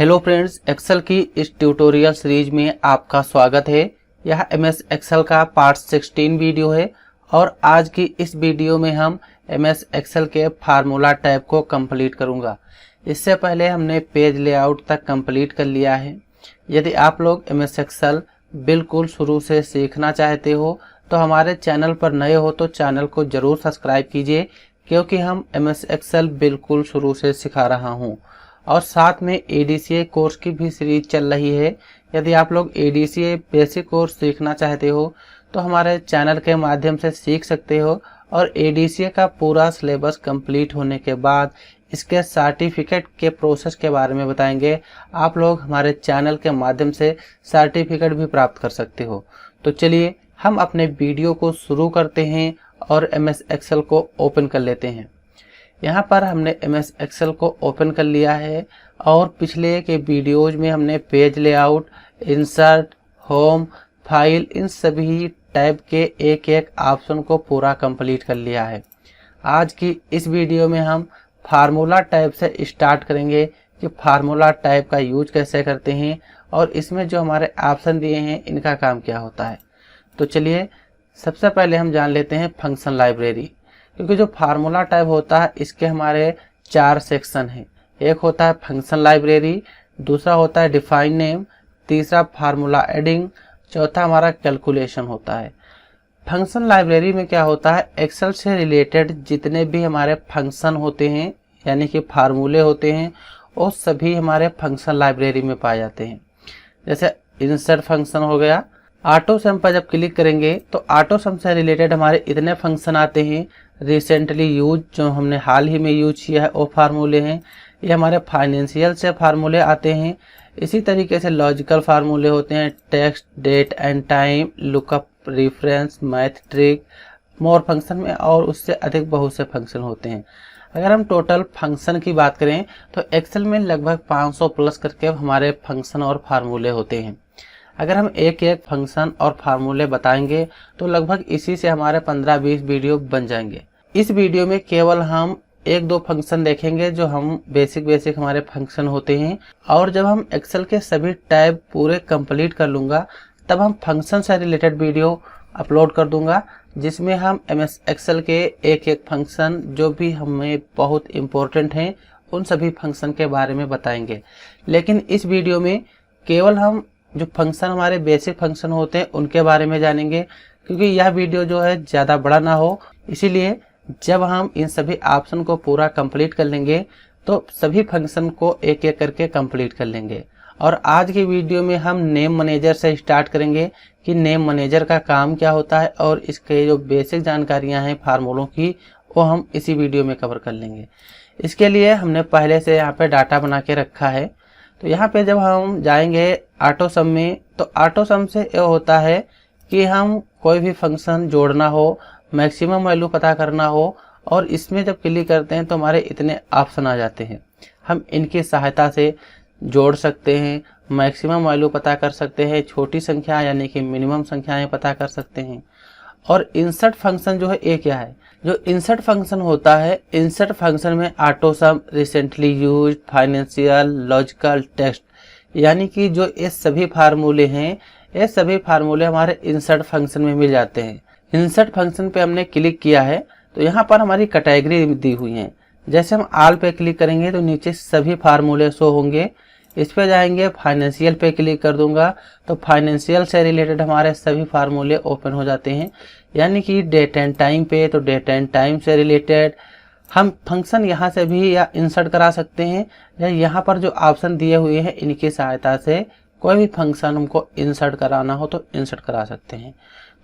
Hello friends, Excel की इस tutorial series में आपका स्वागत है। यह एमएस एक्सेल का पार्ट 16 वीडियो है और आज की इस वीडियो में हम एमएस एक्सेल के फार्मूला टैब को कंप्लीट करूंगा। इससे पहले हमने पेज लेआउट तक कंप्लीट कर लिया है। यदि आप लोग एमएस एक्सेल बिल्कुल शुरू से सीखना चाहते हो तो हमारे चैनल पर नए हो तो चैनल को ज़रूर सब्सक्राइब कीजिए, क्योंकि हम एमएस एक्सेल बिल्कुल शुरू से सिखा रहा हूँ। और साथ में ADCA कोर्स की भी सीरीज चल रही है। यदि आप लोग ADCA बेसिक कोर्स सीखना चाहते हो तो हमारे चैनल के माध्यम से सीख सकते हो और ADCA का पूरा सिलेबस कंप्लीट होने के बाद इसके सर्टिफिकेट के प्रोसेस के बारे में बताएंगे। आप लोग हमारे चैनल के माध्यम से सर्टिफिकेट भी प्राप्त कर सकते हो। तो चलिए हम अपने वीडियो को शुरू करते हैं और एमएस एक्सेल को ओपन कर लेते हैं। यहाँ पर हमने एमएस एक्सेल को ओपन कर लिया है और पिछले के वीडियोज में हमने page layout, insert, home, file in सभी टैब के एक एक ऑप्शन को पूरा कंप्लीट कर लिया है। आज की इस वीडियो में हम फार्मूला टैब से स्टार्ट करेंगे कि फार्मूला टैब का यूज कैसे करते हैं और इसमें जो हमारे ऑप्शन दिए हैं इनका काम क्या होता है। तो चलिए सबसे पहले हम जान लेते हैं फंक्शन लाइब्रेरी, क्योंकि जो फार्मूला टैब होता है इसके हमारे 4 सेक्शन हैं। एक होता है फंक्शन लाइब्रेरी, दूसरा होता है डिफाइन नेम, तीसरा फार्मूला एडिंग, चौथा हमारा कैलकुलेशन होता है। फंक्शन लाइब्रेरी में क्या होता है, एक्सेल से रिलेटेड जितने भी हमारे फंक्शन होते हैं यानी कि फार्मूले होते हैं वो सभी हमारे फंक्शन लाइब्रेरी में पाए जाते हैं। जैसे इंसर्ट फंक्शन हो गया, ऑटो सम पर जब क्लिक करेंगे तो ऑटो सम से रिलेटेड हमारे इतने फंक्शन आते हैं। रिसेंटली यूज जो हमने हाल ही में यूज किया है वो फार्मूले हैं। ये हमारे फाइनेंशियल से फार्मूले आते हैं। इसी तरीके से लॉजिकल फार्मूले होते हैं, text, date and time, lookup, reference, math trig, more function में और उससे अधिक बहुत से फंक्शन होते हैं। अगर हम टोटल फंक्शन की बात करें तो एक्सेल में लगभग 500 प्लस करके हमारे फंक्शन और फार्मूले होते हैं। अगर हम एक एक फंक्शन और फार्मूले बताएंगे तो लगभग इसी से हमारे 15-20 वीडियो बन जाएंगे। इस वीडियो में केवल हम 1-2 फंक्शन देखेंगे जो हम बेसिक हमारे फंक्शन होते हैं, और जब हम एक्सेल के सभी टैब पूरे कंप्लीट कर लूँगा तब हम फंक्शन से रिलेटेड वीडियो अपलोड कर दूंगा, जिसमें हम एमएस एक्सेल के एक एक फंक्शन जो भी हमें बहुत इम्पोर्टेंट हैं उन सभी फंक्शन के बारे में बताएंगे। लेकिन इस वीडियो में केवल हम जो फंक्शन हमारे बेसिक फंक्शन होते हैं उनके बारे में जानेंगे, क्योंकि यह वीडियो जो है ज़्यादा बड़ा ना हो। इसीलिए जब हम इन सभी ऑप्शन को पूरा कंप्लीट कर लेंगे तो सभी फंक्शन को एक एक करके कंप्लीट कर लेंगे। और आज की वीडियो में हम नेम मैनेजर से स्टार्ट करेंगे कि नेम मैनेजर का काम क्या होता है और इसके जो बेसिक जानकारियां हैं फार्मूलों की वो हम इसी वीडियो में कवर कर लेंगे। इसके लिए हमने पहले से यहाँ पे डाटा बना के रखा है। तो यहाँ पे जब हम जाएंगे ऑटो सम में तो ऑटो सम से ये होता है कि हम कोई भी फंक्शन जोड़ना हो, मैक्सिमम वैल्यू पता करना हो, और इसमें जब क्लिक करते हैं तो हमारे इतने ऑप्शन आ जाते हैं। हम इनकी सहायता से जोड़ सकते हैं, मैक्सिमम वैल्यू पता कर सकते हैं, छोटी संख्या यानी कि मिनिमम संख्याएं पता कर सकते हैं। और इंसर्ट फंक्शन जो है ये क्या है, जो इंसर्ट फंक्शन होता है, इंसर्ट फंक्शन में ऑटो सम, recently use, financial, logical, text यानी कि जो ये सभी फार्मूले हैं ये सभी फार्मूले हमारे इंसर्ट फंक्शन में मिल जाते हैं। इंसर्ट फंक्शन पे हमने क्लिक किया है तो यहाँ पर हमारी कैटेगरी दी हुई है। जैसे हम ऑल पे क्लिक करेंगे तो नीचे सभी फार्मूले शो होंगे। इस पे जाएंगे, फाइनेंशियल पे क्लिक कर दूंगा तो फाइनेंशियल से रिलेटेड हमारे सभी फार्मूले ओपन हो जाते हैं। यानी कि डेट एंड टाइम पे तो डेट एंड टाइम से रिलेटेड हम फंक्शन यहाँ से भी या इंसर्ट करा सकते हैं, या यहाँ पर जो ऑप्शन दिए हुए हैं इनकी सहायता से कोई भी फंक्शन हमको इंसर्ट कराना हो तो इंसर्ट करा सकते हैं।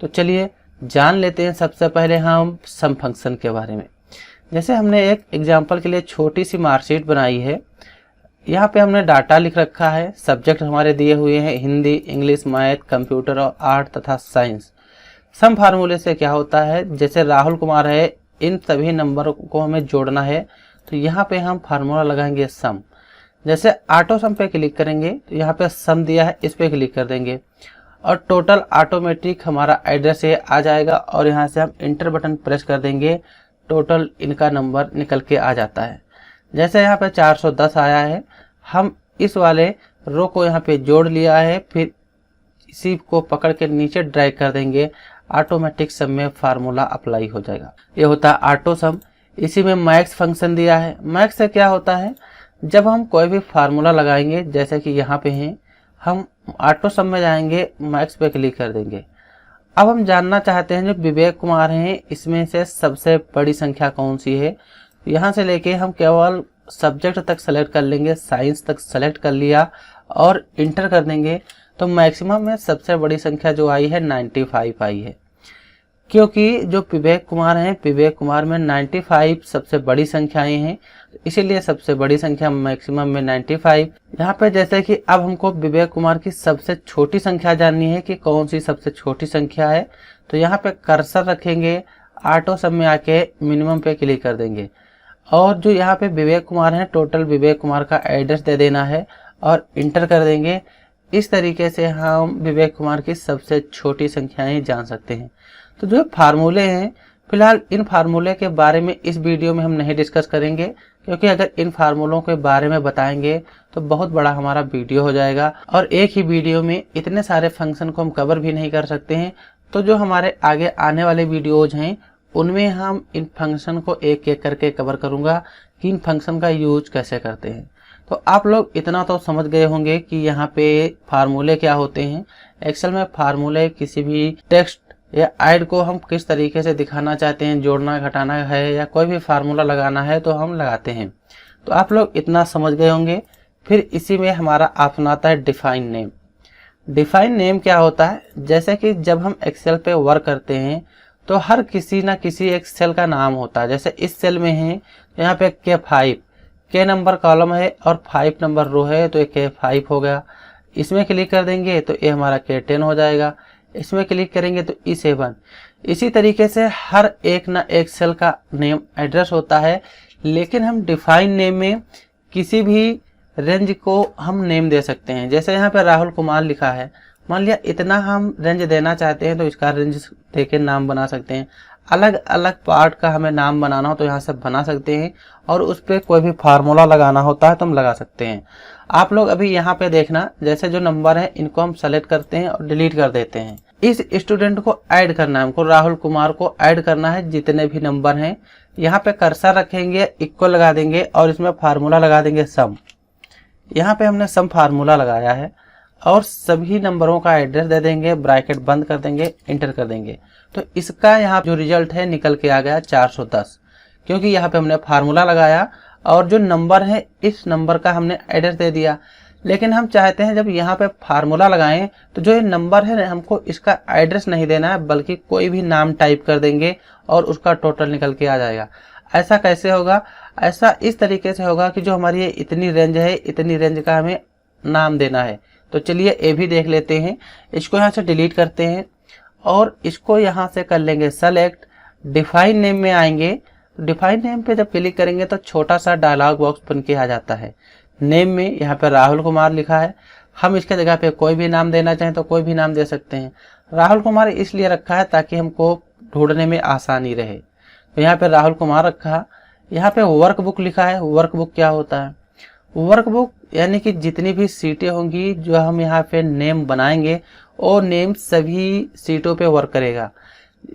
तो चलिए जान लेते हैं सबसे पहले हम सम फंक्शन के बारे में। जैसे हमने एक एग्जाम्पल के लिए छोटी सी मार्कशीट बनाई है। यहाँ पे हमने डाटा लिख रखा है, सब्जेक्ट हमारे दिए हुए हैं हिंदी, इंग्लिश, मैथ, कंप्यूटर और आर्ट तथा साइंस। सम फार्मूले से क्या होता है, जैसे राहुल कुमार है, इन सभी नंबर को हमें जोड़ना है तो यहाँ पे हम फार्मूला लगाएंगे सम। जैसे ऑटो सम पे क्लिक करेंगे तो यहाँ पे सम दिया है, इस पे क्लिक कर देंगे और टोटल ऑटोमेटिक हमारा एड्रेस ये आ जाएगा और यहाँ से हम इंटर बटन प्रेस कर देंगे, टोटल इनका नंबर निकल के आ जाता है। जैसे यहाँ पे 410 आया है, हम इस वाले रो को यहाँ पे जोड़ लिया है, फिर इसी को पकड़ के नीचे ड्रैग कर देंगे, ऑटोमेटिक सम में फार्मूला अप्लाई हो जाएगा। ये होता है ऑटो सम। इसी में मैक्स फंक्शन दिया है। मैक्स से क्या होता है, जब हम कोई भी फार्मूला लगाएंगे, जैसे कि यहाँ पे है, हम ऑटो सम में जाएंगे, मैक्स पे क्लिक कर देंगे। अब हम जानना चाहते हैं जो विवेक कुमार हैं इसमें से सबसे बड़ी संख्या कौन सी है। यहाँ से लेके हम केवल सब्जेक्ट तक सेलेक्ट कर लेंगे, साइंस तक सेलेक्ट कर लिया और इंटर कर देंगे, तो मैक्सिमम में सबसे बड़ी संख्या जो आई है 95 आई है। क्योंकि जो विवेक कुमार हैं, विवेक कुमार में 95 सबसे बड़ी संख्याएं हैं, इसीलिए सबसे बड़ी संख्या मैक्सिमम में 95। यहाँ पे जैसे कि अब हमको विवेक कुमार की सबसे छोटी संख्या जाननी है कि कौन सी सबसे छोटी संख्या है, तो यहाँ पे कर्सर रखेंगे, ऑटो सम में आके मिनिमम पे क्लिक कर देंगे और जो यहाँ पे विवेक कुमार हैं, टोटल विवेक कुमार का एड्रेस दे देना है और इंटर कर देंगे। इस तरीके से हम विवेक कुमार की सबसे छोटी संख्याएं जान सकते हैं। तो जो फार्मूले हैं, फिलहाल इन फार्मूले के बारे में इस वीडियो में हम नहीं डिस्कस करेंगे, क्योंकि अगर इन फार्मूलों के बारे में बताएंगे तो बहुत बड़ा हमारा वीडियो हो जाएगा और एक ही वीडियो में इतने सारे फंक्शन को हम कवर भी नहीं कर सकते हैं। तो जो हमारे आगे आने वाले वीडियोज हैं उनमें हम इन फंक्शन को एक एक करके कवर करूंगा कि इन फंक्शन का यूज कैसे करते हैं। तो आप लोग इतना तो समझ गए होंगे कि यहाँ पे फार्मूले क्या होते हैं। एक्सेल में फार्मूले किसी भी टेक्स्ट या ऐड को हम किस तरीके से दिखाना चाहते हैं, जोड़ना घटाना है या कोई भी फार्मूला लगाना है तो हम लगाते हैं। तो आप लोग इतना समझ गए होंगे। फिर इसी में हमारा ऑप्शन आता है डिफाइन नेम। डिफाइन नेम क्या होता है, जैसे कि जब हम एक्सेल पे वर्क करते हैं तो हर किसी ना किसी एक सेल का नाम होता है। जैसे इस सेल में है तो यहाँ पे K5, K नंबर कॉलम है और 5 नंबर रो है, तो ये K5 हो गया। इसमें क्लिक कर देंगे तो ये हमारा K10 हो जाएगा। इसमें क्लिक करेंगे तो E7। इसी तरीके से हर एक ना एक सेल का नेम एड्रेस होता है, लेकिन हम डिफाइन नेम में किसी भी रेंज को हम नेम दे सकते हैं। जैसे यहाँ पे राहुल कुमार लिखा है, मान लिया इतना हम रेंज देना चाहते हैं तो इसका रेंज देके नाम बना सकते हैं। अलग अलग पार्ट का हमें नाम बनाना हो तो यहाँ से बना सकते हैं और उस पर कोई भी फार्मूला लगाना होता है तो हम लगा सकते हैं। आप लोग अभी यहाँ पे देखना, जैसे जो नंबर है इनको हम सेलेक्ट करते हैं और डिलीट कर देते हैं। इस स्टूडेंट को ऐड करना है, हमको राहुल कुमार को ऐड करना है, जितने भी नंबर हैं यहाँ पे कर्सर रखेंगे, इक्वल लगा देंगे और इसमें फार्मूला लगा देंगे सम। यहाँ पे हमने सम फार्मूला लगाया है और सभी नंबरों का एड्रेस दे देंगे, ब्रैकेट बंद कर देंगे, इंटर कर देंगे। तो इसका यहाँ जो रिजल्ट है निकल के आ गया 410, क्योंकि यहाँ पे हमने फार्मूला लगाया और जो नंबर है इस नंबर का हमने एड्रेस दे दिया। लेकिन हम चाहते हैं जब यहाँ पे फार्मूला लगाएं तो जो ये नंबर है हमको इसका एड्रेस नहीं देना है, बल्कि कोई भी नाम टाइप कर देंगे और उसका टोटल निकल के आ जाएगा। ऐसा कैसे होगा? ऐसा इस तरीके से होगा कि जो हमारी ये इतनी रेंज है, इतनी रेंज का हमें नाम देना है। तो चलिए ये भी देख लेते हैं। इसको यहाँ से डिलीट करते हैं और इसको यहाँ से कर लेंगे सेलेक्ट। डिफाइन नेम में आएंगे, डिफाइन नेम पे जब क्लिक करेंगे तो छोटा सा डायलॉग बॉक्स बन के आ जाता है। नेम में यहाँ पे राहुल कुमार लिखा है, हम इसके जगह पे कोई भी नाम देना चाहें तो कोई भी नाम दे सकते हैं। राहुल कुमार इसलिए रखा है ताकि हमको ढूंढने में आसानी रहे, तो यहाँ पे राहुल कुमार रखा। यहाँ पे वर्क बुक लिखा है। वर्क बुक क्या होता है? वर्क बुक यानी कि जितनी भी सीटें होंगी जो हम यहाँ पे नेम बनाएंगे वो नेम सभी सीटों पे वर्क करेगा।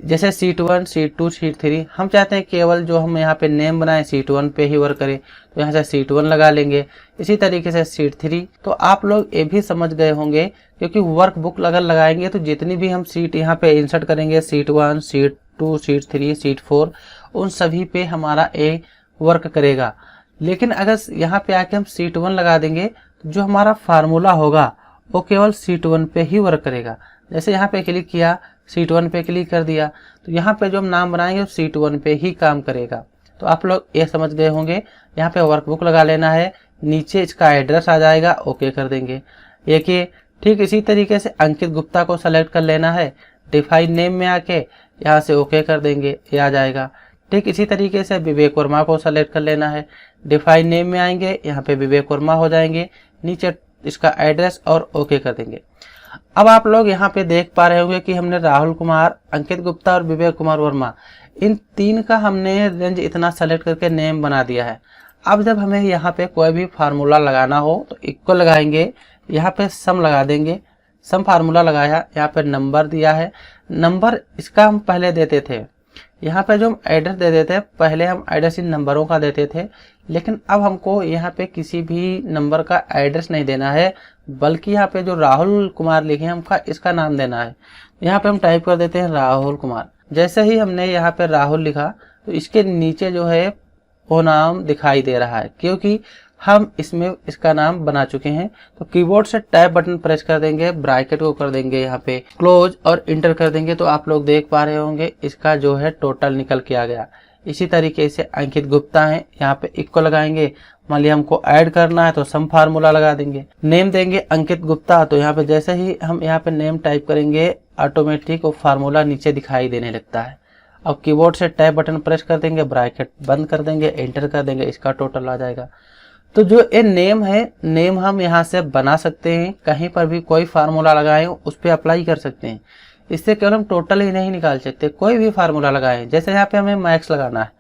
जैसे सीट 1, सीट 2, सीट 3, हम चाहते हैं केवल जो हम यहाँ पे नेम बनाएं सीट 1 पे ही वर्क करे, तो यहाँ से सीट 1 लगा लेंगे। इसी तरीके से सीट 3। तो आप लोग ये भी समझ गए होंगे, क्योंकि वर्क बुक अगर लगाएंगे तो जितनी भी हम सीट यहाँ पे इंसर्ट करेंगे, सीट 1, सीट 2, सीट 3, सीट 4, उन सभी पे हमारा ए वर्क करेगा। लेकिन अगर यहाँ पे आके हम सीट 1 लगा देंगे तो जो हमारा फार्मूला होगा वो केवल सीट 1 पे ही वर्क करेगा। जैसे यहाँ पे क्लिक किया, सीट 1 पे क्लिक कर दिया, तो यहाँ पे जो हम नाम बनाएंगे वो सीट 1 पे ही काम करेगा। तो आप लोग ये समझ गए होंगे। यहाँ पे वर्कबुक लगा लेना है, नीचे इसका एड्रेस आ जाएगा, ओके कर देंगे। देखिए ठीक इसी तरीके से अंकित गुप्ता को सेलेक्ट कर लेना है, डिफाइन नेम में आके यहाँ से ओके कर देंगे, ये आ जाएगा। ठीक इसी तरीके से विवेक वर्मा को सेलेक्ट कर लेना है, डिफाइन नेम में आएंगे, यहाँ पे विवेक वर्मा हो जाएंगे, नीचे इसका एड्रेस और ओके कर देंगे। अब आप लोग यहाँ पे देख पा रहे होंगे कि हमने राहुल कुमार, अंकित गुप्ता और विवेक कुमार वर्मा, इन 3 का हमने रेंज इतना सेलेक्ट करके नेम बना दिया है। अब जब हमें यहाँ पे कोई भी फार्मूला लगाना हो तो इक्वल लगाएंगे, यहाँ पे सम लगा देंगे, सम फार्मूला लगाया, यहाँ पे नंबर दिया है, नंबर इसका हम पहले देते थे, यहाँ पे जो हम एड्रेस दे देते हैं, पहले हम एड्रेस इन नंबरों का देते थे, लेकिन अब हमको यहाँ पे किसी भी नंबर का एड्रेस नहीं देना है, बल्कि यहाँ पे जो राहुल कुमार लिखे हैं हमका इसका नाम देना है। यहाँ पे हम टाइप कर देते हैं राहुल कुमार। जैसे ही हमने यहाँ पे राहुल लिखा तो इसके नीचे जो है वो नाम दिखाई दे रहा है, क्योंकि हम इसमें इसका नाम बना चुके हैं। तो कीबोर्ड से टैब बटन प्रेस कर देंगे, ब्रैकेट को कर देंगे यहाँ पे क्लोज और इंटर कर देंगे, तो आप लोग देख पा रहे होंगे इसका जो है टोटल निकल के आ गया। इसी तरीके से अंकित गुप्ता है, यहाँ पे इक्वल लगाएंगे, मान लिया हमको ऐड करना है तो सम फार्मूला लगा देंगे, नेम देंगे अंकित गुप्ता, तो यहाँ पे जैसे ही हम यहाँ पे नेम टाइप करेंगे ऑटोमेटिक वो फार्मूला नीचे दिखाई देने लगता है। अब कीबोर्ड से टैब बटन प्रेस कर देंगे, ब्रैकेट बंद कर देंगे, एंटर कर देंगे, इसका टोटल आ जाएगा। तो जो ये नेम है, नेम हम यहाँ से बना सकते हैं, कहीं पर भी कोई फार्मूला लगाएं उस पर अप्लाई कर सकते हैं। इससे केवल हम टोटल ही नहीं निकाल सकते, कोई भी फार्मूला लगाएं। जैसे यहाँ पे हमें मैक्स लगाना है,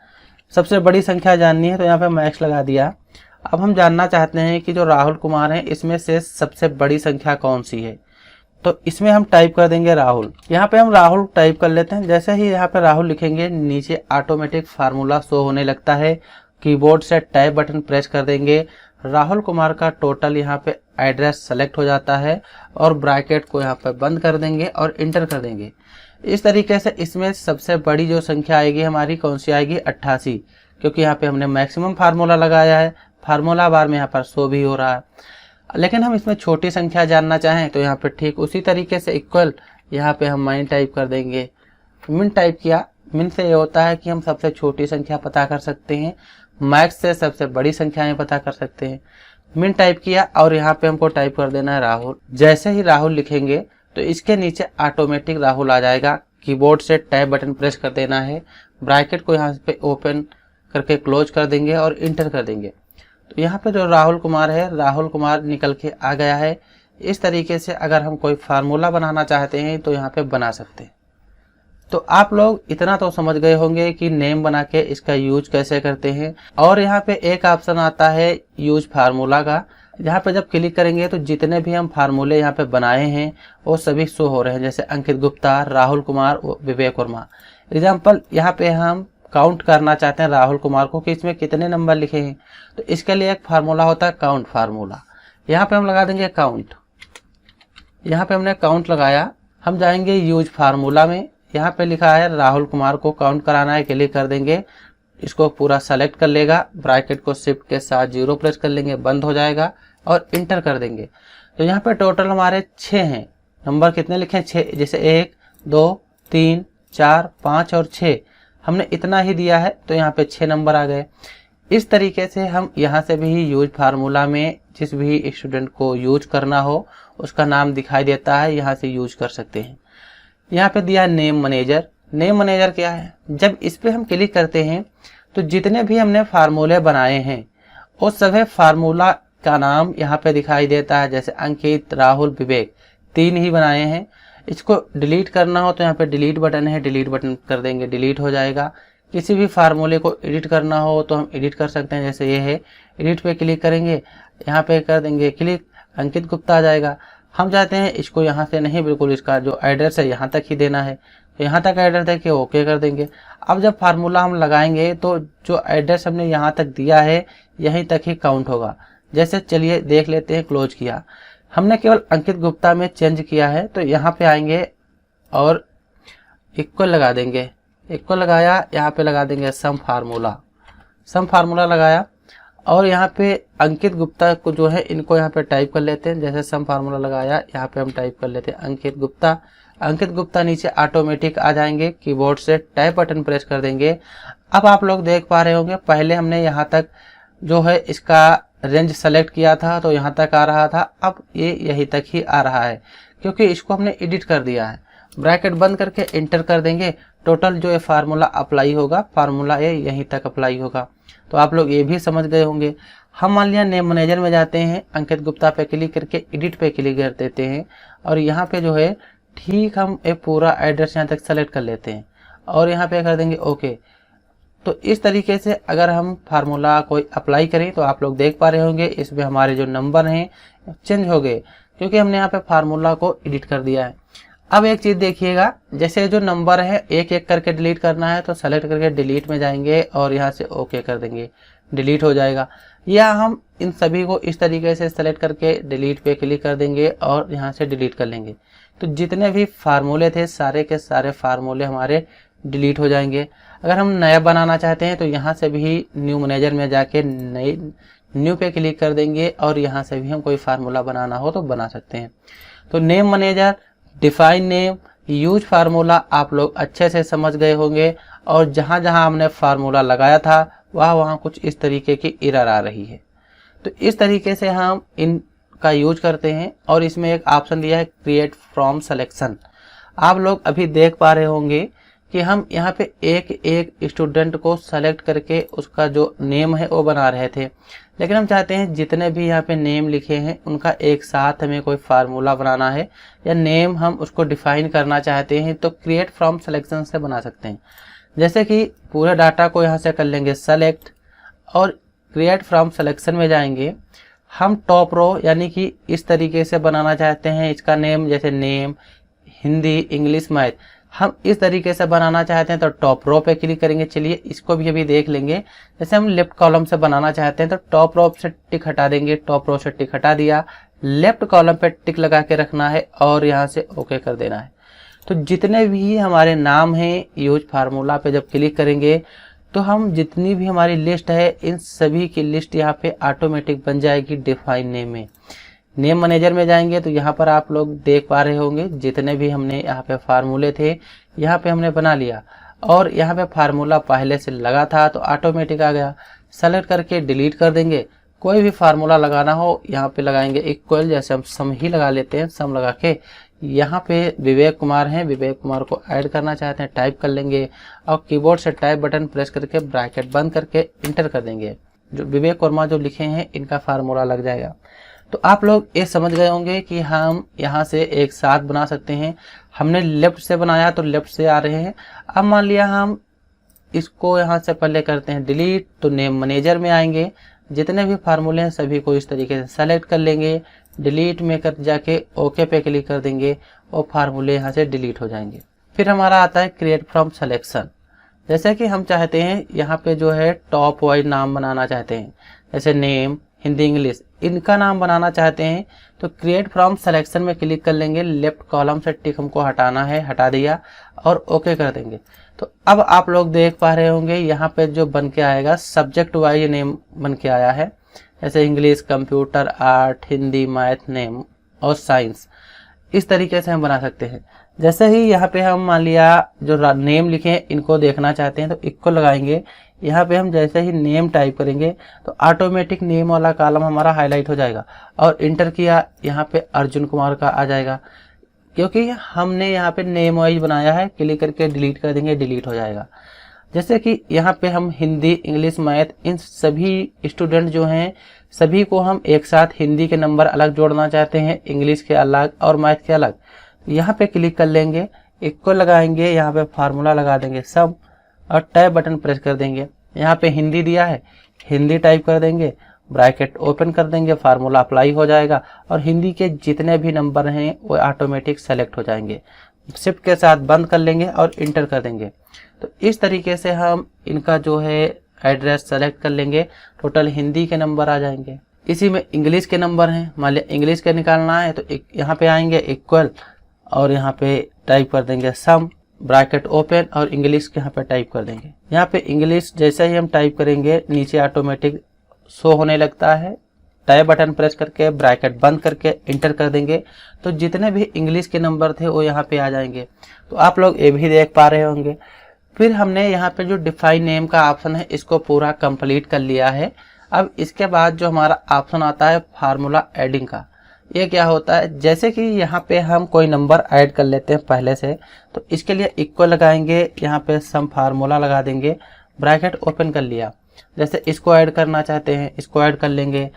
सबसे बड़ी संख्या जाननी है, तो यहाँ पे मैक्स लगा दिया। अब हम जानना चाहते हैं कि जो राहुल कुमार है इसमें से सबसे बड़ी संख्या कौन सी है, तो इसमें हम टाइप कर देंगे राहुल। यहाँ पे हम राहुल टाइप कर लेते हैं। जैसे ही यहाँ पे राहुल लिखेंगे नीचे ऑटोमेटिक फार्मूला शो होने लगता है, कीबोर्ड से टैब बटन प्रेस कर देंगे, राहुल कुमार का टोटल यहाँ पे एड्रेस सेलेक्ट हो जाता है और ब्रैकेट को यहाँ पे बंद कर देंगे और इंटर कर देंगे। इस तरीके से इसमें सबसे बड़ी जो संख्या आएगी हमारी कौन सी आएगी, 88, क्योंकि यहाँ पे हमने मैक्सिमम फार्मूला लगाया है, फार्मूला बार में यहाँ पर शो भी हो रहा है। लेकिन हम इसमें छोटी संख्या जानना चाहें तो यहाँ पे ठीक उसी तरीके से इक्वल यहाँ पे हम माइन टाइप कर देंगे। मिन टाइप किया, मिन से ये होता है कि हम सबसे छोटी संख्या पता कर सकते हैं, मैक्स से सबसे बड़ी संख्याएं पता कर सकते हैं। मिन टाइप किया और यहाँ पे हमको टाइप कर देना है राहुल। जैसे ही राहुल लिखेंगे तो इसके नीचे ऑटोमेटिक राहुल आ जाएगा, कीबोर्ड से टैब बटन प्रेस कर देना है, ब्रैकेट को यहाँ पे ओपन करके क्लोज कर देंगे और इंटर कर देंगे। तो यहाँ पे जो राहुल कुमार है, राहुल कुमार निकल के आ गया है। इस तरीके से अगर हम कोई फार्मूला बनाना चाहते हैं तो यहाँ पे बना सकते हैं। तो आप लोग इतना तो समझ गए होंगे कि नेम बना के इसका यूज कैसे करते हैं। और यहाँ पे एक ऑप्शन आता है यूज फार्मूला का, जहाँ पे जब क्लिक करेंगे तो जितने भी हम फार्मूले यहाँ पे बनाए हैं वो सभी शो हो रहे हैं, जैसे अंकित गुप्ता, राहुल कुमार, विवेक वर्मा। एग्जाम्पल यहाँ पे हम काउंट करना चाहते हैं राहुल कुमार को कि इसमें कितने नंबर लिखे हैं, तो इसके लिए एक फार्मूला होता है काउंट फार्मूला। यहाँ पे हम लगा देंगे काउंट। यहाँ पे हमने काउंट लगाया, हम जाएंगे यूज फार्मूला में, यहाँ पे लिखा है राहुल कुमार को काउंट कराना है, क्लिक कर देंगे, इसको पूरा सेलेक्ट कर लेगा, ब्रैकेट को शिफ्ट के साथ 0 प्रेस कर लेंगे, बंद हो जाएगा और इंटर कर देंगे। तो यहाँ पे टोटल हमारे 6 हैं, नंबर कितने लिखे हैं, 6, जैसे 1 2 3 4 5 और 6 हमने इतना ही दिया है, तो यहाँ पे 6 नंबर आ गए। इस तरीके से हम यहाँ से भी यूज फार्मूला में जिस भी स्टूडेंट को यूज करना हो उसका नाम दिखाई देता है, यहाँ से यूज कर सकते हैं। यहाँ पे दिया नेम मैनेजर। नेम मैनेजर क्या है, जब इस पे हम क्लिक करते हैं तो जितने भी हमने फार्मूले बनाए हैं उस सभी फार्मूला का नाम यहाँ पे दिखाई देता है। जैसे अंकित, राहुल, विवेक 3 ही बनाए हैं। इसको डिलीट करना हो तो यहाँ पे डिलीट बटन है, डिलीट बटन कर देंगे, डिलीट हो जाएगा। किसी भी फार्मूले को एडिट करना हो तो हम एडिट कर सकते हैं, जैसे ये है, एडिट पे क्लिक करेंगे, यहाँ पे कर देंगे क्लिक, अंकित गुप्ता आ जाएगा। हम चाहते हैं इसको यहाँ से नहीं, बिल्कुल इसका जो एड्रेस है यहाँ तक ही देना है, तो यहाँ तक एड्रेस दे के ओके कर देंगे। अब जब फार्मूला हम लगाएंगे तो जो एड्रेस हमने यहाँ तक दिया है यहीं तक ही काउंट होगा। जैसे चलिए देख लेते हैं, क्लोज किया, हमने केवल अंकित गुप्ता में चेंज किया है, तो यहाँ पे आएंगे और इक्वल लगा देंगे, इक्वल लगाया, यहाँ पे लगा देंगे सम फार्मूला, सम फार्मूला लगाया और यहाँ पे अंकित गुप्ता को जो है इनको यहाँ पे टाइप कर लेते हैं। जैसे सम फार्मूला लगाया, यहाँ पे हम टाइप कर लेते हैं अंकित गुप्ता। अंकित गुप्ता नीचे ऑटोमेटिक आ जाएंगे, कीबोर्ड से टैब बटन प्रेस कर देंगे। अब आप लोग देख पा रहे होंगे, पहले हमने यहाँ तक जो है इसका रेंज सेलेक्ट किया था तो यहाँ तक आ रहा था, अब ये यहीं तक ही आ रहा है क्योंकि इसको हमने एडिट कर दिया है। ब्रैकेट बंद करके इंटर कर देंगे, टोटल जो ये फार्मूला अप्लाई होगा, फार्मूला ये यहीं तक अप्लाई होगा। तो आप लोग ये भी समझ गए होंगे। हम मान लिया नेम मैनेजर में जाते हैं, अंकित गुप्ता पे क्लिक करके एडिट पे क्लिक कर देते हैं और यहाँ पे जो है ठीक हम एक पूरा एड्रेस यहाँ तक सेलेक्ट कर लेते हैं और यहाँ पे कर देंगे ओके। तो इस तरीके से अगर हम फार्मूला कोई अप्लाई करें तो आप लोग देख पा रहे होंगे इसमें हमारे जो नंबर हैं चेंज हो गए, क्योंकि हमने यहाँ पे फार्मूला को एडिट कर दिया है। अब एक चीज़ देखिएगा, जैसे जो नंबर है एक एक करके डिलीट करना है तो सेलेक्ट करके डिलीट में जाएंगे और यहाँ से ओके कर देंगे, डिलीट हो जाएगा। या हम इन सभी को इस तरीके से सेलेक्ट करके डिलीट पे क्लिक कर देंगे और यहाँ से डिलीट कर लेंगे, तो जितने भी फार्मूले थे सारे के सारे फार्मूले हमारे डिलीट हो जाएंगे। अगर हम नया बनाना चाहते हैं तो यहाँ से भी न्यू मैनेजर में जाके नई न्यू पे क्लिक कर देंगे और यहाँ से भी हम कोई फार्मूला बनाना हो तो बना सकते हैं। तो name manager, define name, use formula आप लोग अच्छे से समझ गए होंगे, और जहाँ जहाँ हमने फार्मूला लगाया था वहाँ कुछ इस तरीके की एरर आ रही है। तो इस तरीके से हम इनका यूज करते हैं। और इसमें एक ऑप्शन दिया है क्रिएट फ्रॉम सिलेक्शन। आप लोग अभी देख पा रहे होंगे कि हम यहाँ पे एक एक स्टूडेंट को सेलेक्ट करके उसका जो नेम है वो बना रहे थे, लेकिन हम चाहते हैं जितने भी यहाँ पे नेम लिखे हैं उनका एक साथ हमें कोई फार्मूला बनाना है, या नेम हम उसको डिफाइन करना चाहते हैं तो क्रिएट फ्रॉम सिलेक्शन से बना सकते हैं। जैसे कि पूरे डाटा को यहाँ से कर लेंगे सेलेक्ट और क्रिएट फ्रॉम सिलेक्शन में जाएंगे। हम टॉप रो यानी कि इस तरीके से बनाना चाहते हैं इसका नेम, जैसे नेम, हिंदी, इंग्लिश, मैथ, हम इस तरीके से बनाना चाहते हैं तो टॉप रो पे क्लिक करेंगे। चलिए इसको भी अभी देख लेंगे। जैसे हम लेफ्ट कॉलम से बनाना चाहते हैं तो टॉप रो से टिक हटा देंगे, टॉप रो से टिक हटा दिया, लेफ्ट कॉलम पे टिक लगा के रखना है और यहाँ से ओके कर देना है। तो जितने भी हमारे नाम हैं यूज फार्मूला पे जब क्लिक करेंगे तो हम जितनी भी हमारी लिस्ट है इन सभी की लिस्ट यहाँ पे ऑटोमेटिक बन जाएगी डिफाइन नेम में। नेम मैनेजर में जाएंगे तो यहाँ पर आप लोग देख पा रहे होंगे जितने भी हमने यहाँ पे फार्मूले थे यहाँ पे हमने बना लिया, और यहाँ पे फार्मूला पहले से लगा था तो ऑटोमेटिक आ गया। सेलेक्ट करके डिलीट कर देंगे। कोई भी फार्मूला लगाना हो यहाँ पे लगाएंगे इक्वल, जैसे हम सम ही लगा लेते हैं, सम लगा के यहाँ पे विवेक कुमार हैं, विवेक कुमार को ऐड करना चाहते हैं टाइप कर लेंगे और कीबोर्ड से टाइप बटन प्रेस करके ब्रैकेट बंद करके इंटर कर देंगे। जो विवेक वर्मा जो लिखे हैं इनका फार्मूला लग जाएगा। तो आप लोग ये समझ गए होंगे कि हम यहाँ से एक साथ बना सकते हैं। हमने लेफ्ट से बनाया तो लेफ्ट से आ रहे हैं। अब मान लिया हम इसको यहाँ से पहले करते हैं डिलीट, तो नेम मैनेजर में आएंगे, जितने भी फार्मूले हैं सभी को इस तरीके से सेलेक्ट कर लेंगे, डिलीट में कर जाके ओके पे क्लिक कर देंगे और फार्मूले यहाँ से डिलीट हो जाएंगे। फिर हमारा आता है क्रिएट फ्रॉम सिलेक्शन। जैसे कि हम चाहते हैं यहाँ पे जो है टॉप वाइज नाम बनाना चाहते हैं, जैसे नेम, हिंदी, इंग्लिश, इनका नाम बनाना चाहते हैं तो क्रिएट फ्रॉम सिलेक्शन में क्लिक कर लेंगे। लेफ्ट कॉलम से टिक हमको हटाना है, हटा दिया और ओके कर देंगे। तो अब आप लोग देख पा रहे होंगे यहाँ पे जो बन के आएगा सब्जेक्ट वाइज नेम बन के आया है, जैसे English, computer, art, Hindi, math, name और साइंस। इस तरीके से हम बना सकते हैं। जैसे ही यहाँ पे हम मान लिया जो नेम लिखे हैं इनको देखना चाहते हैं तो इक्वल लगाएंगे। यहाँ पे हम जैसे ही नेम टाइप करेंगे तो ऑटोमेटिक नेम वाला कॉलम हमारा हाईलाइट हो जाएगा और इंटर किया, यहाँ पे अर्जुन कुमार का आ जाएगा, क्योंकि हमने यहाँ पे नेम वाइज बनाया है। क्लिक करके डिलीट कर देंगे, डिलीट हो जाएगा। जैसे कि यहाँ पे हम हिंदी, इंग्लिश, मैथ, इन सभी स्टूडेंट जो हैं सभी को हम एक साथ हिंदी के नंबर अलग जोड़ना चाहते हैं, इंग्लिश के अलग और मैथ के अलग। यहाँ पे क्लिक कर लेंगे, इक्वल लगाएंगे, यहाँ पे फार्मूला लगा देंगे सम और टैब बटन प्रेस कर देंगे। यहाँ पे हिंदी दिया है, हिंदी टाइप कर देंगे, ब्रैकेट ओपन कर देंगे, फार्मूला अप्लाई हो जाएगा और हिंदी के जितने भी नंबर हैं वो ऑटोमेटिक सेलेक्ट हो जाएंगे। शिफ्ट के साथ बंद कर लेंगे और इंटर कर देंगे। तो इस तरीके से हम इनका जो है एड्रेस सेलेक्ट कर लेंगे। टोटल हिंदी के नंबर आ जाएंगे। इसी में इंग्लिश के नंबर हैं, मान लिया इंग्लिश के निकालना है तो यहाँ पे आएंगे इक्वल और यहाँ पे टाइप कर देंगे सम, ब्रैकेट ओपन और इंग्लिश के यहाँ पे टाइप कर देंगे। यहाँ पे इंग्लिश जैसे ही हम टाइप करेंगे नीचे ऑटोमेटिक शो होने लगता है। टैब बटन प्रेस करके ब्रैकेट बंद करके इंटर कर देंगे तो जितने भी इंग्लिश के नंबर थे वो यहाँ पे आ जाएंगे। तो आप लोग ये भी देख पा रहे होंगे। फिर हमने यहाँ पे जो डिफाइन नेम का ऑप्शन है इसको पूरा कंप्लीट कर लिया है। अब इसके बाद जो हमारा ऑप्शन आता है फार्मूला एडिंग का, ये क्या होता है, जैसे कि यहाँ पे हम कोई नंबर ऐड कर लेते हैं पहले से तो इसके लिए इक्वल लगाएंगे, यहाँ पे सम फार्मूला लगा देंगे, ब्रैकेट ओपन कर लिया। जैसे इसको ऐड करना चाहते हैं इसको ऐड कर लेंगे,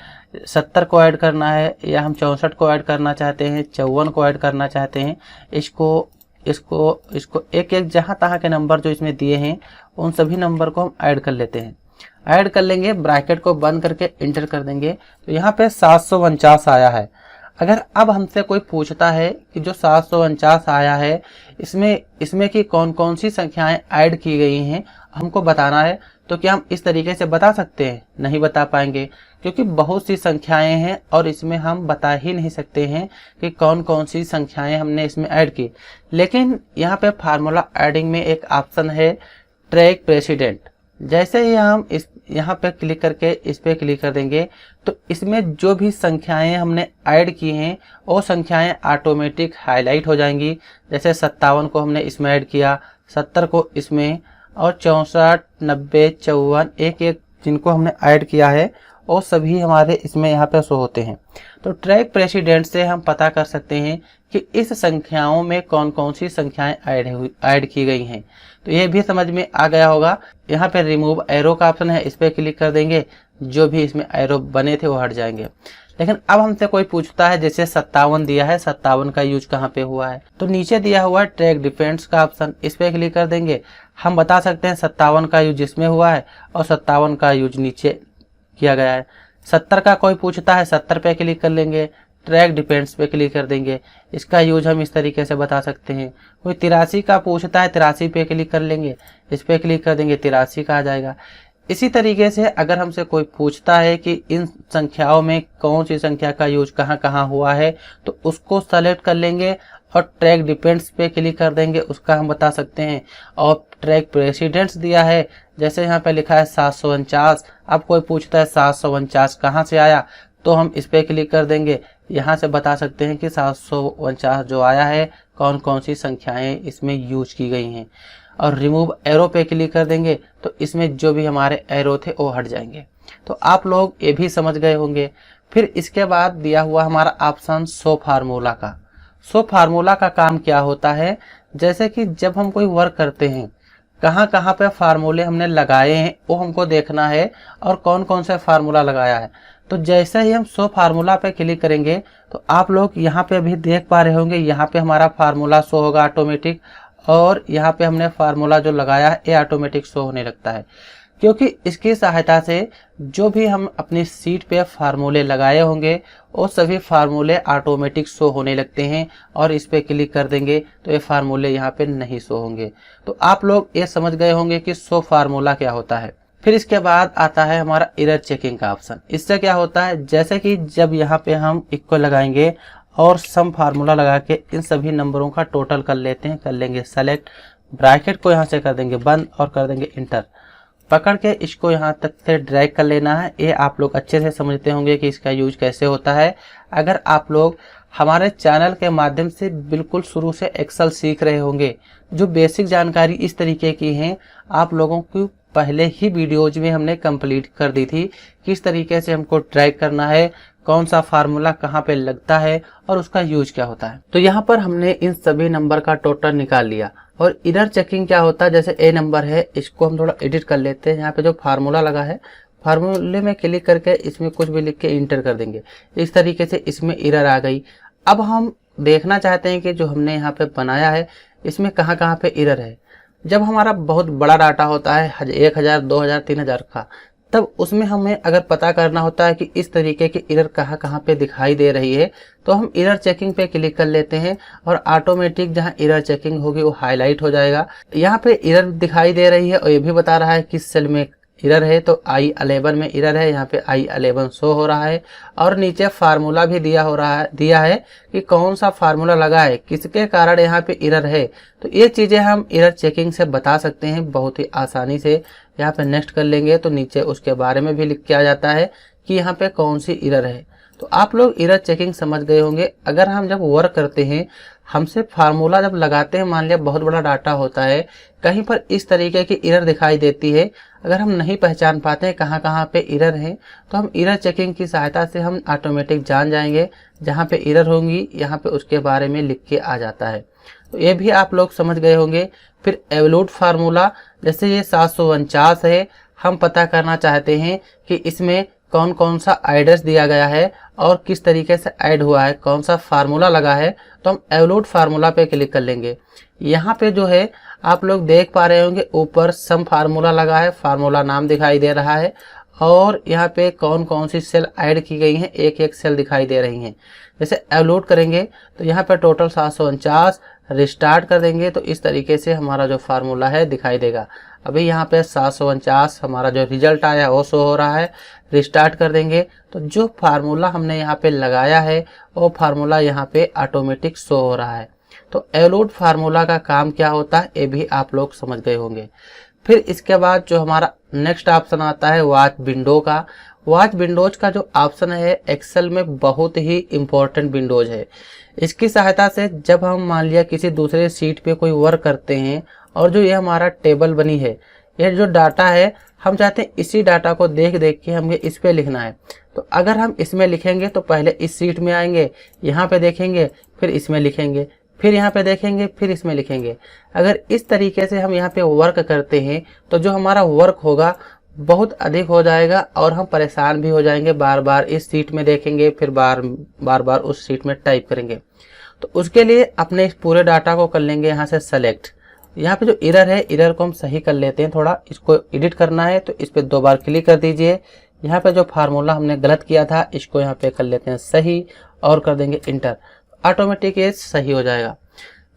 70 को ऐड करना है या हम 64 को ऐड करना चाहते हैं, 54 को ऐड करना चाहते हैं, इसको इसको एक एक जहाँ तहाँ के नंबर जो इसमें दिए हैं उन सभी नंबर को हम ऐड कर लेते हैं। ऐड कर लेंगे, ब्रैकेट को बंद करके इंटर कर देंगे। तो यहाँ पे 749 आया है। अगर अब हमसे कोई पूछता है कि जो 749 आया है इसमें की कौन कौन सी संख्याएं ऐड की गई हैं हमको बताना है, तो क्या हम इस तरीके से बता सकते हैं? नहीं बता पाएंगे, क्योंकि बहुत सी संख्याएं हैं और इसमें हम बता ही नहीं सकते हैं कि कौन कौन सी संख्याएं हमने इसमें ऐड की। लेकिन यहाँ पे फार्मूला एडिंग में एक ऑप्शन है ट्रैक प्रेसिडेंट। जैसे ही हम यहाँ पे क्लिक करके इस पे क्लिक कर देंगे तो इसमें जो भी संख्याएं हमने ऐड की हैं वो संख्याएं ऑटोमेटिक हाईलाइट हो जाएंगी। जैसे 57 को हमने इसमें ऐड किया, 70 को इसमें, और 64, 90, 54 एक एक जिनको हमने ऐड किया है वो सभी हमारे इसमें यहाँ पे शो होते हैं। तो ट्रैक प्रेसिडेंट से हम पता कर सकते हैं कि इस संख्याओं में कौन कौन सी संख्याएं ऐड की गई हैं। तो ये भी समझ में आ गया होगा। यहाँ पे रिमूव एरो का ऑप्शन है, इस पर क्लिक कर देंगे, जो भी इसमें एरो बने थे वो हट जाएंगे। लेकिन अब हमसे कोई पूछता है, जैसे 57 दिया है, 57 का यूज कहाँ पे हुआ है, तो नीचे दिया हुआ है ट्रैक डिफरेंस का ऑप्शन, इस पे क्लिक कर देंगे। हम बता सकते हैं 57 का यूज इसमें हुआ है और 57 का यूज नीचे किया गया है। 70 का कोई पूछता है, 70 पे क्लिक कर लेंगे, ट्रैक डिपेंड्स पे क्लिक कर देंगे, इसका यूज हम इस तरीके से बता सकते हैं। कोई 83 का पूछता है, 83 पे क्लिक कर लेंगे, इस पे क्लिक कर देंगे, 83 का आ जाएगा। इसी तरीके से अगर हमसे कोई पूछता है कि इन संख्याओं में कौन सी संख्या का यूज कहाँ कहाँ हुआ है, तो उसको सेलेक्ट कर लेंगे और ट्रैक डिपेंड्स पे क्लिक कर देंगे, उसका हम बता सकते हैं। और ट्रैक प्रेसिडेंट्स दिया है, जैसे यहाँ पे लिखा है 749, अब कोई पूछता है 749 कहाँ से आया, तो हम इस पे क्लिक कर देंगे, यहाँ से बता सकते हैं कि 749 जो आया है कौन कौन सी संख्याएं इसमें यूज की गई हैं। और रिमूव एरो पे क्लिक कर देंगे तो इसमें जो भी हमारे एरो थे वो हट जाएंगे। तो आप लोग ये भी समझ गए होंगे। फिर इसके बाद दिया हुआ हमारा ऑप्शन शो फार्मूला का। शो फार्मूला का काम क्या होता है, जैसे कि जब हम कोई वर्क करते हैं कहाँ कहाँ पे फार्मूले हमने लगाए हैं वो हमको देखना है और कौन कौन सा फार्मूला लगाया है। तो जैसे ही हम शो फार्मूला पे क्लिक करेंगे तो आप लोग यहाँ पे अभी देख पा रहे होंगे, यहाँ पे हमारा फार्मूला शो होगा ऑटोमेटिक, और यहाँ पे हमने फार्मूला जो लगाया है ये ऑटोमेटिक शो होने लगता है, क्योंकि इसकी सहायता से जो भी हम अपनी सीट पे फार्मूले लगाए होंगे वो सभी फार्मूले ऑटोमेटिक शो होने लगते हैं। और इस पे क्लिक कर देंगे तो ये फार्मूले यहाँ पे नहीं शो होंगे। तो आप लोग ये समझ गए होंगे कि शो फार्मूला क्या होता है। फिर इसके बाद आता है हमारा एरर चेकिंग का ऑप्शन। इससे क्या होता है, जैसे कि जब यहाँ पे हम इक्वल लगाएंगे और सम फार्मूला लगा के इन सभी नंबरों का टोटल कर लेते हैं, कर लेंगे सेलेक्ट, ब्रैकेट को यहाँ से कर देंगे बंद और कर देंगे इंटर, पकड़ के इसको यहाँ तक से ड्रैग कर लेना है। ये आप लोग अच्छे से समझते होंगे कि इसका यूज कैसे होता है। अगर आप लोग हमारे चैनल के माध्यम से बिल्कुल शुरू से एक्सेल सीख रहे होंगे, जो बेसिक जानकारी इस तरीके की हैं आप लोगों को पहले ही वीडियोज में हमने कंप्लीट कर दी थी, किस तरीके से हमको ड्रैग करना है, कौन सा फार्मूला कहाँ पे लगता है और उसका यूज क्या होता है। तो यहाँ पर हमने इन सभी नंबर का टोटल निकाल लिया। और एरर चेकिंग क्या होता है, जैसे ए नंबर है, इसको हम थोड़ा एडिट कर लेते हैं। यहाँ पे जो फार्मूला लगा है, फार्मूले में क्लिक करके इसमें कुछ भी लिख के इंटर कर देंगे, इस तरीके से इसमें एरर आ गई। अब हम देखना चाहते हैं कि जो हमने यहाँ पे बनाया है इसमें कहाँ कहाँ पे एरर है। जब हमारा बहुत बड़ा डाटा होता है 1000, 2000, 3000 का, तब उसमें हमें अगर पता करना होता है कि इस तरीके की एरर कहाँ कहाँ पे दिखाई दे रही है, तो हम एरर चेकिंग पे क्लिक कर लेते हैं और ऑटोमेटिक जहाँ एरर चेकिंग होगी वो हाईलाइट हो जाएगा। यहाँ पे एरर दिखाई दे रही है और ये भी बता रहा है किस सेल में एरर है, तो I11 में एरर है, यहाँ पे I11 शो हो रहा है। और नीचे फार्मूला भी दिया है कि कौन सा फार्मूला लगा है, किसके कारण यहाँ पे एरर है। तो ये चीजें हम एरर चेकिंग से बता सकते हैं बहुत ही आसानी से। यहाँ पे नेक्स्ट कर लेंगे तो नीचे उसके बारे में भी लिख के आ जाता है कि यहाँ पे कौन सी एरर है। तो आप लोग एरर चेकिंग समझ गए होंगे। अगर हम जब वर्क करते हैं, हमसे फार्मूला जब लगाते हैं, मान लिया बहुत बड़ा डाटा होता है, कहीं पर इस तरीके की एरर दिखाई देती है, अगर हम नहीं पहचान पाते हैं कहाँ कहाँ पे एरर है, तो हम एरर चेकिंग की सहायता से हम ऑटोमेटिक जान जाएंगे जहाँ पे एरर होंगी, यहाँ पे उसके बारे में लिख के आ जाता है। तो ये भी आप लोग समझ गए होंगे। फिर एवलूट फार्मूला, जैसे ये 749 है, हम पता करना चाहते हैं कि इसमें कौन कौन सा एड्रेस दिया गया है और किस तरीके से ऐड हुआ है, कौन सा फार्मूला लगा है, तो हम एवलूट फार्मूला पे क्लिक कर लेंगे। यहाँ पे जो है आप लोग देख पा रहे होंगे ऊपर सम फार्मूला लगा है, फार्मूला नाम दिखाई दे रहा है और यहाँ पे कौन कौन सी सेल ऐड की गई हैं, एक एक सेल दिखाई दे रही हैं। जैसे एवलूट करेंगे तो यहाँ पे टोटल 749, रिस्टार्ट कर देंगे तो इस तरीके से हमारा जो फार्मूला है दिखाई देगा। अभी यहाँ पे 749 हमारा जो रिजल्ट आया वो शो हो रहा है। रिस्टार्ट कर देंगे तो जो फार्मूला हमने यहाँ पे लगाया है वो फार्मूला यहाँ पे ऑटोमेटिक शो हो रहा है। तो एवलूट फार्मूला का काम क्या होता है ये भी आप लोग समझ गए होंगे। फिर इसके बाद जो हमारा नेक्स्ट ऑप्शन आता है वॉच विंडो का। वॉच विंडोज का जो ऑप्शन है एक्सेल में बहुत ही इम्पोर्टेंट विंडोज है। इसकी सहायता से जब हम मान लिया किसी दूसरे सीट पे कोई वर्क करते हैं और जो ये हमारा टेबल बनी है, ये जो डाटा है हम चाहते हैं इसी डाटा को देख देख के हमें इस पे लिखना है। तो अगर हम इसमें लिखेंगे तो पहले इस सीट में आएंगे, यहाँ पे देखेंगे, फिर इसमें लिखेंगे, फिर यहाँ पे देखेंगे, फिर इसमें लिखेंगे। अगर इस तरीके से हम यहाँ पे वर्क करते हैं तो जो हमारा वर्क होगा बहुत अधिक हो जाएगा और हम परेशान भी हो जाएंगे। बार बार इस सीट में देखेंगे, फिर बार बार उस सीट में टाइप करेंगे। तो उसके लिए अपने इस पूरे डाटा को कर लेंगे यहाँ से सेलेक्ट। यहाँ पे जो एरर है, एरर को हम सही कर लेते हैं। थोड़ा इसको एडिट करना है तो इस पर 2 बार क्लिक कर दीजिए। यहाँ पे जो फार्मूला हमने गलत किया था इसको यहाँ पे कर लेते हैं सही और कर देंगे इंटर। ऑटोमेटिक ये सही हो जाएगा।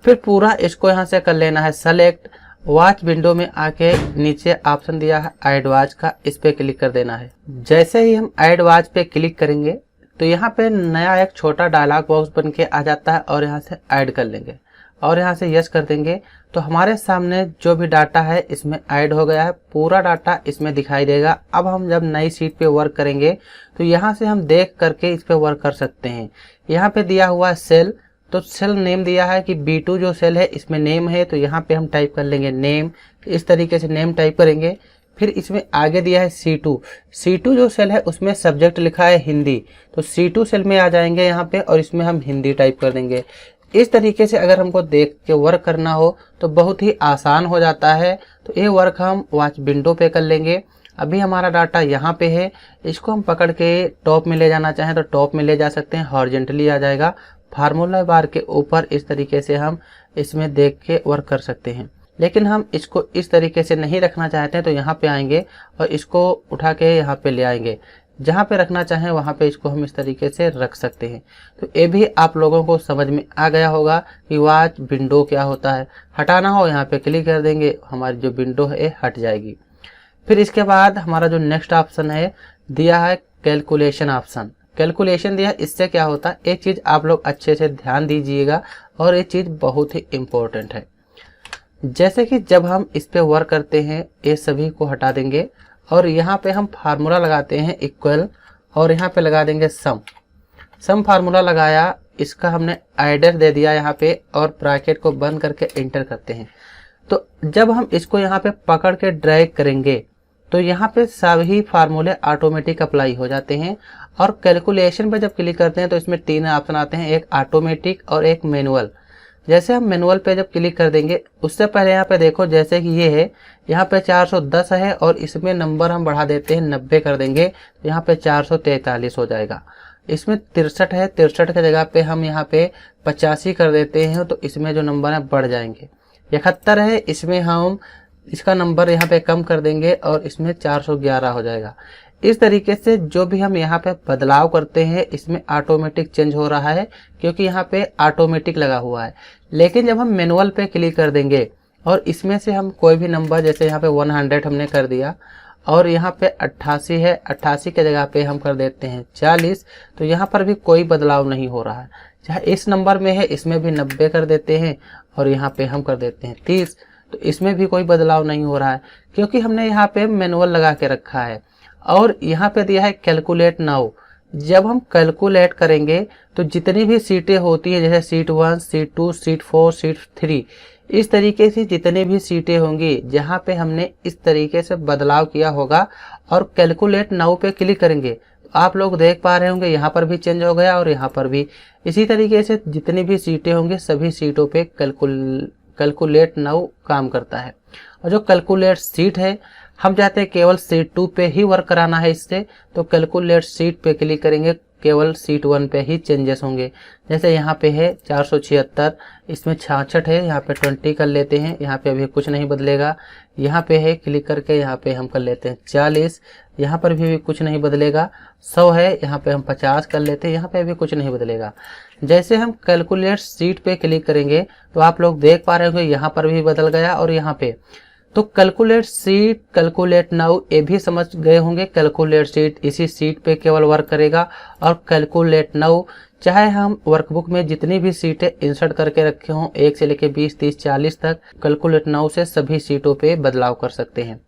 फिर पूरा इसको यहाँ से कर लेना है सेलेक्ट। वॉच विंडो में आके नीचे ऑप्शन दिया है ऐड वॉच का, इस पे क्लिक कर देना है। जैसे ही हम ऐड वॉच पे क्लिक करेंगे तो यहाँ पे नया एक छोटा डायलॉग बॉक्स बन के आ जाता है और यहाँ से ऐड कर लेंगे और यहाँ से यस कर देंगे तो हमारे सामने जो भी डाटा है इसमें ऐड हो गया है। पूरा डाटा इसमें दिखाई देगा। अब हम जब नई सीट पे वर्क करेंगे तो यहाँ से हम देख करके इस पे वर्क कर सकते हैं। यहाँ पे दिया हुआ है सेल, तो सेल नेम दिया है कि B2 जो सेल है इसमें नेम है, तो यहाँ पे हम टाइप कर लेंगे नेम। इस तरीके से नेम टाइप करेंगे। फिर इसमें आगे दिया है C2 जो सेल है उसमें सब्जेक्ट लिखा है हिंदी, तो C2 सेल में आ जाएंगे यहाँ पे और इसमें हम हिंदी टाइप कर देंगे। इस तरीके से अगर हमको देख के वर्क करना हो तो बहुत ही आसान हो जाता है। तो ये वर्क हम वॉच विंडो पे कर लेंगे। अभी हमारा डाटा यहाँ पे है, इसको हम पकड़ के टॉप में ले जाना चाहें तो टॉप में ले जा सकते हैं, हॉरिजॉन्टली आ जाएगा। फार्मूला बार के ऊपर इस तरीके से हम इसमें देख के वर्क कर सकते हैं। लेकिन हम इसको इस तरीके से नहीं रखना चाहते हैं तो यहाँ पे आएंगे और इसको उठा के यहाँ पे ले आएंगे। जहाँ पे रखना चाहें वहाँ पे इसको हम इस तरीके से रख सकते हैं। तो ये भी आप लोगों को समझ में आ गया होगा कि वॉच विंडो क्या होता है। हटाना हो यहाँ पे क्लिक कर देंगे, हमारी जो विंडो है हट जाएगी। फिर इसके बाद हमारा जो नेक्स्ट ऑप्शन है दिया है कैलकुलेशन ऑप्शन। कैलकुलेशन दिया, इससे क्या होता है एक चीज़ आप लोग अच्छे से ध्यान दीजिएगा और ये चीज़ बहुत ही इम्पोर्टेंट है। जैसे कि जब हम इस पे वर्क करते हैं ये सभी को हटा देंगे और यहाँ पे हम फार्मूला लगाते हैं इक्वल और यहाँ पे लगा देंगे सम फार्मूला लगाया, इसका हमने एडर दे दिया यहाँ पे और ब्रैकेट को बंद करके एंटर करते हैं। तो जब हम इसको यहाँ पे पकड़ के ड्रैग करेंगे तो यहाँ पे सभी फार्मूले ऑटोमेटिक अप्लाई हो जाते हैं। और कैलकुलेशन पे जब क्लिक करते हैं तो इसमें 3 ऑप्शन आते हैं, एक ऑटोमेटिक और एक मैनुअल। जैसे हम मैनुअल पे जब क्लिक कर देंगे उससे पहले यहाँ पे देखो जैसे कि ये है यहाँ पे 410 है और इसमें नंबर हम बढ़ा देते हैं 90 कर देंगे तो यहाँ पे 443 हो जाएगा। इसमें 63 है, 63 की जगह पे हम यहाँ पे 85 कर देते हैं तो इसमें जो नंबर है बढ़ जाएंगे। 71 है, इसमें हम इसका नंबर यहाँ पे कम कर देंगे और इसमें 411 हो जाएगा। इस तरीके से जो भी हम यहाँ पे बदलाव करते हैं इसमें ऑटोमेटिक चेंज हो रहा है क्योंकि यहाँ पे ऑटोमेटिक लगा हुआ है। लेकिन जब हम मैनुअल पे क्लिक कर देंगे और इसमें से हम कोई भी नंबर, जैसे यहाँ पे 100 हमने कर दिया और यहाँ पे 88 है, 88 के जगह पे हम कर देते हैं 40, तो यहाँ पर भी कोई बदलाव नहीं हो रहा है। चाहे इस नंबर में है इसमें भी 90 कर देते हैं और यहाँ पे हम कर देते हैं 30, तो इसमें भी कोई बदलाव नहीं हो रहा है क्योंकि हमने यहाँ पे मैनुअल लगा के रखा है। और यहाँ पे दिया है कैलकुलेट नाउ। जब हम कैलकुलेट करेंगे तो जितनी भी सीटें होती हैं जैसे सीट 1, सीट 2, सीट 4, सीट 3, इस तरीके से जितने भी सीटें होंगी जहाँ पे हमने इस तरीके से बदलाव किया होगा और कैलकुलेट नाउ पे क्लिक करेंगे तो आप लोग देख पा रहे होंगे यहाँ पर भी चेंज हो गया और यहाँ पर भी। इसी तरीके से जितनी भी सीटें होंगी सभी सीटों पे कैलकुलेट नाउ काम करता है। और जो कैलकुलेट सीट है हम चाहते हैं केवल सीट 2 पे ही वर्क कराना है इससे, तो कैलकुलेट सीट पे क्लिक करेंगे। केवल सीट 1 पे ही चेंजेस होंगे। जैसे यहाँ पे है 476, इसमें 66 है, यहाँ पे 20 कर लेते हैं, यहाँ पे अभी कुछ नहीं बदलेगा। यहाँ पे है, क्लिक करके यहाँ पे हम कर लेते हैं 40, यहाँ पर भी कुछ नहीं बदलेगा। 100 है, यहाँ पे हम 50 कर लेते हैं, यहाँ पे भी कुछ नहीं बदलेगा। जैसे हम कैलकुलेट सीट पे क्लिक करेंगे तो आप लोग देख पा रहे होंगे यहाँ पर भी बदल गया और यहाँ पे। तो कैलकुलेट सीट, कैलकुलेट नाउ, ये भी समझ गए होंगे। कैलकुलेट सीट इसी सीट पे केवल वर्क करेगा और कैलकुलेट नाउ चाहे हम वर्कबुक में जितनी भी सीटें इंसर्ट करके रखे हों 1 से लेकर 20, 30, 40 तक, कैलकुलेट नाउ से सभी सीटों पे बदलाव कर सकते हैं।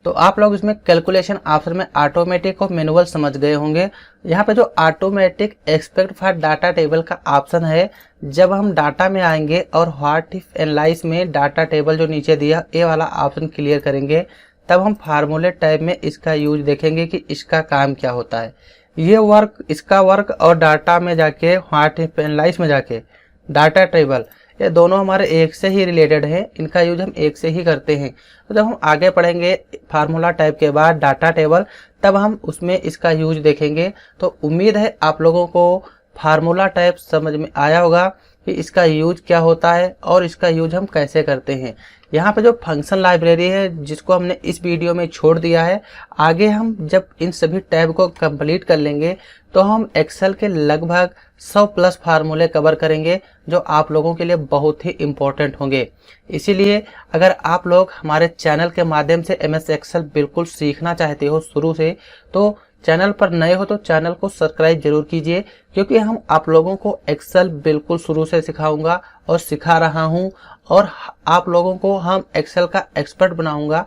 तो आप लोग इसमें कैलकुलेशन ऑप्शन में ऑटोमेटिक और मैनुअल समझ गए होंगे। यहाँ पे जो automatic expect for data table का ऑप्शन है, जब हम डाटा में आएंगे और व्हाट इफ एनालाइज में डाटा टेबल जो नीचे दिया ये वाला ऑप्शन क्लियर करेंगे, तब हम फार्मूले टैब में इसका यूज देखेंगे कि इसका काम क्या होता है। ये वर्क, इसका वर्क और डाटा में जाके व्हाट इफ एनालाइज में जाके डाटा टेबल, ये दोनों हमारे एक से ही रिलेटेड हैं, इनका यूज हम एक से ही करते हैं। तो जब हम आगे पढ़ेंगे फार्मूला टाइप के बाद डाटा टेबल, तब हम उसमें इसका यूज देखेंगे। तो उम्मीद है आप लोगों को फार्मूला टाइप समझ में आया होगा कि इसका यूज क्या होता है और इसका यूज हम कैसे करते हैं। यहाँ पे जो फंक्शन लाइब्रेरी है जिसको हमने इस वीडियो में छोड़ दिया है, आगे हम जब इन सभी टैब को कंप्लीट कर लेंगे तो हम एक्सेल के लगभग 100 प्लस फार्मूले कवर करेंगे जो आप लोगों के लिए बहुत ही इम्पोर्टेंट होंगे। इसीलिए अगर आप लोग हमारे चैनल के माध्यम से MS एक्सेल बिल्कुल सीखना चाहते हो शुरू से, तो चैनल पर नए हो तो चैनल को सब्सक्राइब जरूर कीजिए, क्योंकि हम आप लोगों को एक्सेल बिल्कुल शुरू से सिखाऊंगा और सिखा रहा हूं और आप लोगों को हम एक्सेल का एक्सपर्ट बनाऊंगा।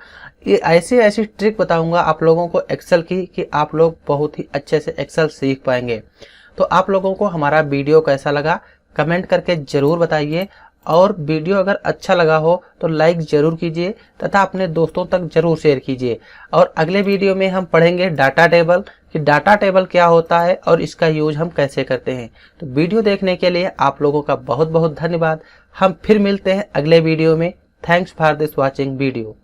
ये ऐसी ट्रिक बताऊंगा आप लोगों को एक्सेल की कि आप लोग बहुत ही अच्छे से एक्सेल सीख पाएंगे। तो आप लोगों को हमारा वीडियो कैसा लगा कमेंट करके जरूर बताइए, और वीडियो अगर अच्छा लगा हो तो लाइक जरूर कीजिए तथा अपने दोस्तों तक जरूर शेयर कीजिए। और अगले वीडियो में हम पढ़ेंगे डाटा टेबल, कि डाटा टेबल क्या होता है और इसका यूज हम कैसे करते हैं। तो वीडियो देखने के लिए आप लोगों का बहुत बहुत धन्यवाद। हम फिर मिलते हैं अगले वीडियो में। Thanks for this watching video.